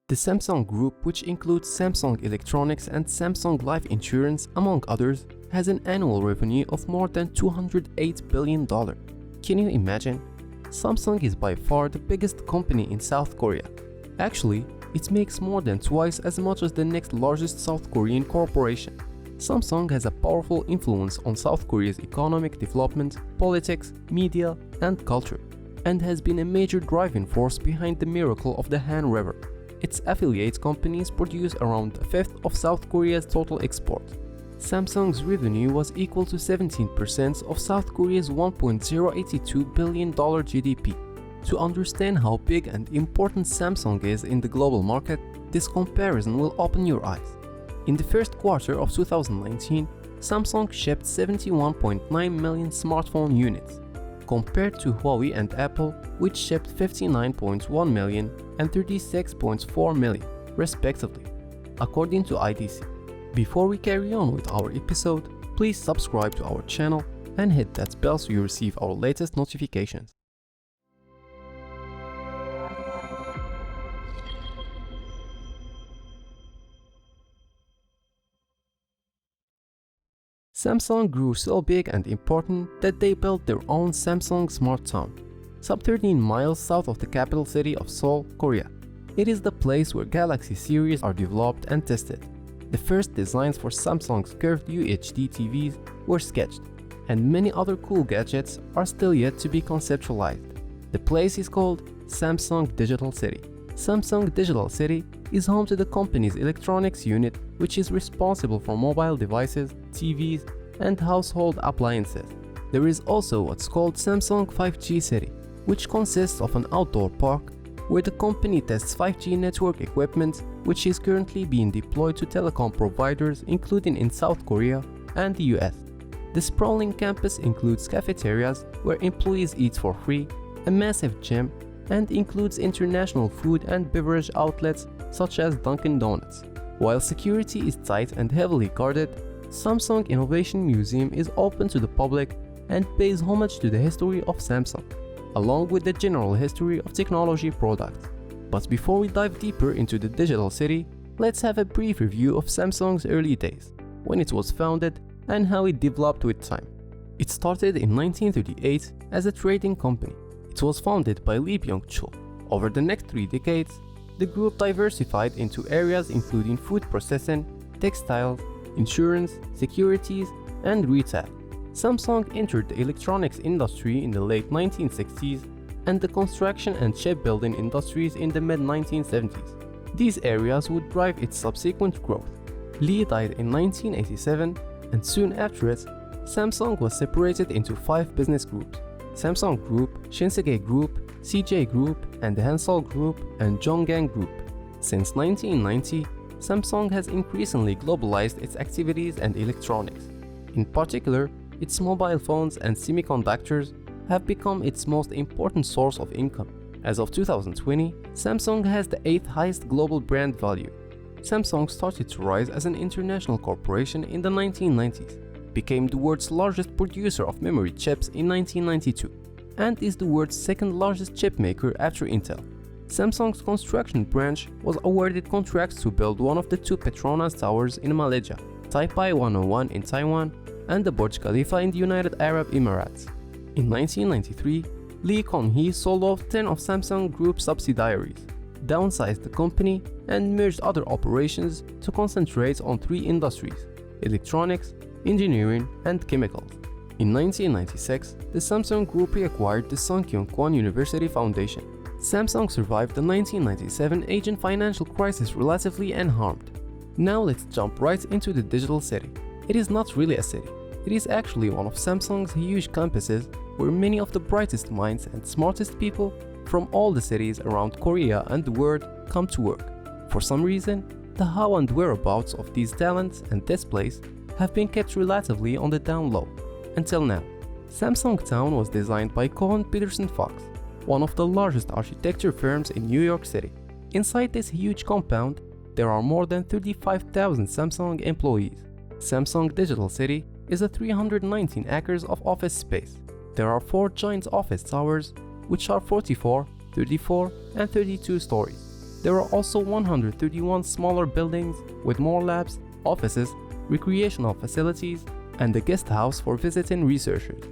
The Samsung Group, which includes Samsung Electronics and Samsung Life Insurance among others, has an annual revenue of more than $208 billion. Can you imagine? Samsung is by far the biggest company in South Korea. Actually, it makes more than twice as much as the next largest South Korean corporation. Samsung has a powerful influence on South Korea's economic development, politics, media, and culture, and has been a major driving force behind the miracle of the Han River. Its affiliate companies produce around a fifth of South Korea's total export. Samsung's revenue was equal to 17% of South Korea's $1.082 billion GDP. To understand how big and important Samsung is in the global market, this comparison will open your eyes. In the first quarter of 2019, Samsung shipped 71.9 million smartphone units, compared to Huawei and Apple, which shipped 59.1 million and 36.4 million, respectively, according to IDC. Before we carry on with our episode, please subscribe to our channel and hit that bell so you receive our latest notifications. Samsung grew so big and important that they built their own Samsung Smart Town, sub 13 miles south of the capital city of Seoul, Korea. It is the place where Galaxy series are developed and tested. The first designs for Samsung's curved UHD TVs were sketched, and many other cool gadgets are still yet to be conceptualized. The place is called Samsung Digital City. Samsung Digital City is home to the company's electronics unit, which is responsible for mobile devices, TVs, and household appliances. There is also what's called Samsung 5G City, which consists of an outdoor park where the company tests 5G network equipment, which is currently being deployed to telecom providers including in South Korea and the US. The sprawling campus includes cafeterias where employees eat for free, a massive gym, and includes international food and beverage outlets such as Dunkin' Donuts. While security is tight and heavily guarded, Samsung Innovation Museum is open to the public and pays homage to the history of Samsung, along with the general history of technology products. But before we dive deeper into the digital city, let's have a brief review of Samsung's early days, when it was founded and how it developed with time. It started in 1938 as a trading company. It was founded by Lee Byung-chul. Over the next 3 decades, the group diversified into areas including food processing, textiles, insurance, securities, and retail. Samsung entered the electronics industry in the late 1960s and the construction and shipbuilding industries in the mid-1970s. These areas would drive its subsequent growth. Lee died in 1987, and soon after it, Samsung was separated into 5 business groups: Samsung Group, Shinsegae Group, CJ Group, and the Hansol Group and Zhonggang Group. Since 1990, Samsung has increasingly globalized its activities and electronics. In particular, its mobile phones and semiconductors have become its most important source of income. As of 2020, Samsung has the 8th highest global brand value. Samsung started to rise as an international corporation in the 1990s, became the world's largest producer of memory chips in 1992, and is the world's second largest chip maker after Intel. Samsung's construction branch was awarded contracts to build one of the 2 Petronas towers in Malaysia, Taipei 101 in Taiwan, and the Burj Khalifa in the United Arab Emirates. In 1993, Lee Kun-hee sold off 10 of Samsung Group subsidiaries, downsized the company, and merged other operations to concentrate on 3 industries: electronics, engineering, and chemicals. In 1996, the Samsung Group reacquired the Sungkyun Kwon University Foundation. Samsung survived the 1997 Asian financial crisis relatively unharmed. Now let's jump right into the digital city. It is not really a city. It is actually one of Samsung's huge campuses where many of the brightest minds and smartest people from all the cities around Korea and the world come to work. For some reason, the how and whereabouts of these talents and this place have been kept relatively on the down low. Until now. Samsung Town was designed by Cohen Peterson Fox, one of the largest architecture firms in New York City. Inside this huge compound, there are more than 35,000 Samsung employees. Samsung Digital City is a 319 acres of office space. There are 4 giant office towers, which are 44, 34, and 32 stories. There are also 131 smaller buildings with more labs, offices, recreational facilities, and a guest house for visiting researchers.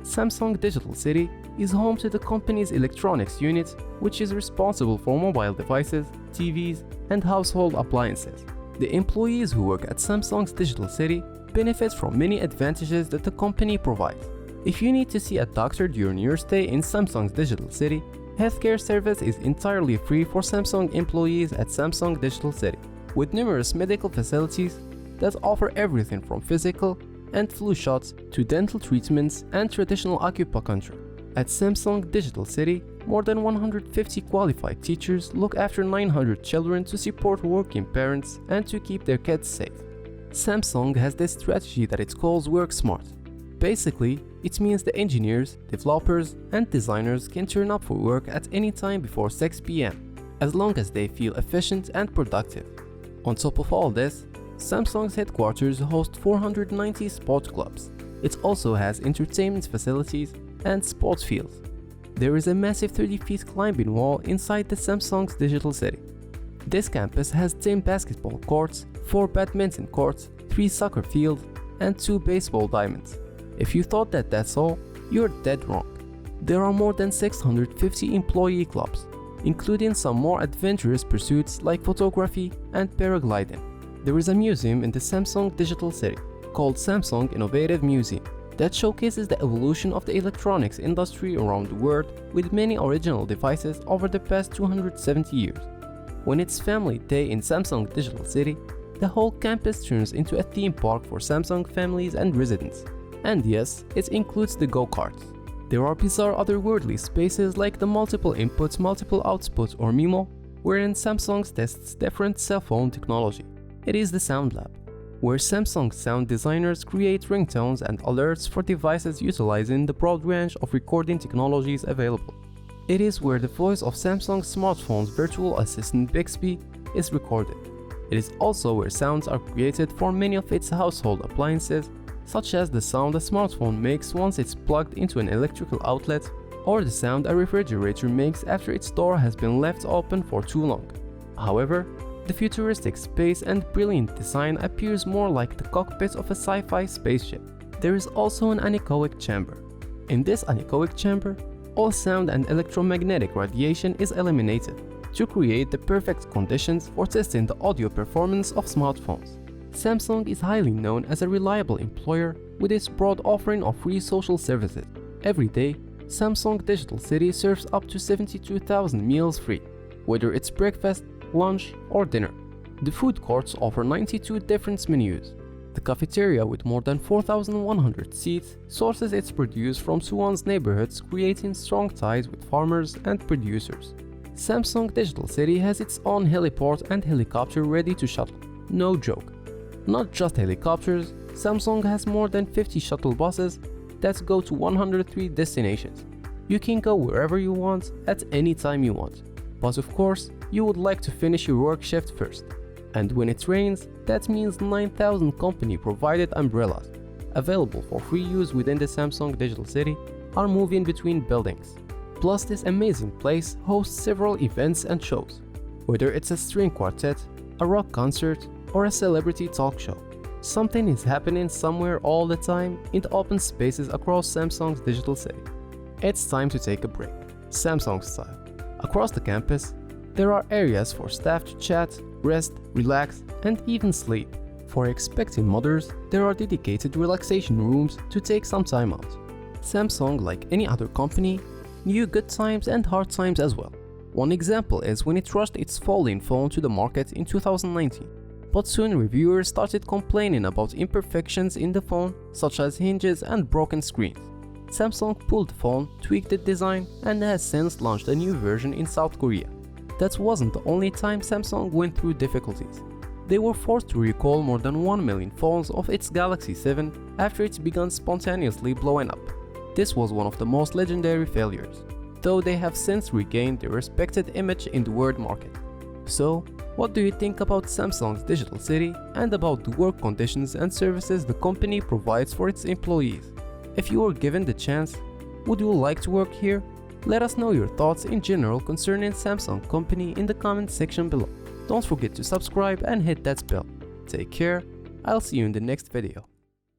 Samsung Digital City is home to the company's electronics unit, which is responsible for mobile devices, TVs, and household appliances. The employees who work at Samsung's Digital City benefit from many advantages that the company provides. If you need to see a doctor during your stay in Samsung's Digital City, healthcare service is entirely free for Samsung employees at Samsung Digital City, with numerous medical facilities that offer everything from physical and flu shots to dental treatments and traditional acupuncture. At Samsung Digital City, more than 150 qualified teachers look after 900 children to support working parents and to keep their kids safe. Samsung has this strategy that it calls Work Smart. Basically, it means the engineers, developers, and designers can turn up for work at any time before 6 p.m., as long as they feel efficient and productive. On top of all this, Samsung's headquarters host 490 sport clubs. It also has entertainment facilities and sports fields. There is a massive 30 feet climbing wall inside the Samsung's Digital City. This campus has 10 basketball courts, 4 badminton courts, 3 soccer fields, and 2 baseball diamonds. If you thought that that's all, you're dead wrong. There are more than 650 employee clubs, including some more adventurous pursuits like photography and paragliding. There is a museum in the Samsung Digital City called Samsung Innovative Museum that showcases the evolution of the electronics industry around the world with many original devices over the past 270 years. When it's Family Day in Samsung Digital City, the whole campus turns into a theme park for Samsung families and residents. And yes, it includes the go-karts. There are bizarre otherworldly spaces like the multiple input, multiple output or MIMO, wherein Samsung tests different cell phone technology. It is the Sound Lab, where Samsung sound designers create ringtones and alerts for devices utilizing the broad range of recording technologies available. It is where the voice of Samsung's smartphone's virtual assistant Bixby is recorded. It is also where sounds are created for many of its household appliances, such as the sound a smartphone makes once it's plugged into an electrical outlet, or the sound a refrigerator makes after its door has been left open for too long. However, the futuristic space and brilliant design appears more like the cockpit of a sci-fi spaceship. There is also an anechoic chamber. In this anechoic chamber, all sound and electromagnetic radiation is eliminated to create the perfect conditions for testing the audio performance of smartphones. Samsung is highly known as a reliable employer with its broad offering of free social services. Every day, Samsung Digital City serves up to 72,000 meals free, whether it's breakfast, lunch, or dinner. The food courts offer 92 different menus. The cafeteria, with more than 4,100 seats, sources its produce from Suwon's neighborhoods, creating strong ties with farmers and producers. Samsung Digital City has its own heliport and helicopter ready to shuttle. No joke. Not just helicopters, Samsung has more than 50 shuttle buses that go to 103 destinations. You can go wherever you want, at any time you want. But of course, you would like to finish your work shift first. And when it rains, that means 9,000 company-provided umbrellas, available for free use within the Samsung Digital City, are moving between buildings. Plus, this amazing place hosts several events and shows, whether it's a string quartet, a rock concert, or a celebrity talk show. Something is happening somewhere all the time in the open spaces across Samsung's Digital City. It's time to take a break, Samsung style. Across the campus, there are areas for staff to chat, rest, relax, and even sleep. For expecting mothers, there are dedicated relaxation rooms to take some time out. Samsung, like any other company, knew good times and hard times as well. One example is when it rushed its folding phone to the market in 2019. But soon reviewers started complaining about imperfections in the phone, such as hinges and broken screens. Samsung pulled the phone, tweaked the design, and has since launched a new version in South Korea. That wasn't the only time Samsung went through difficulties. They were forced to recall more than 1 million phones of its Galaxy 7 after it began spontaneously blowing up. This was one of the most legendary failures, though they have since regained their respected image in the world market. So, what do you think about Samsung's Digital City and about the work conditions and services the company provides for its employees? If you were given the chance, would you like to work here? Let us know your thoughts in general concerning Samsung company in the comment section below. Don't forget to subscribe and hit that bell. Take care, I'll see you in the next video.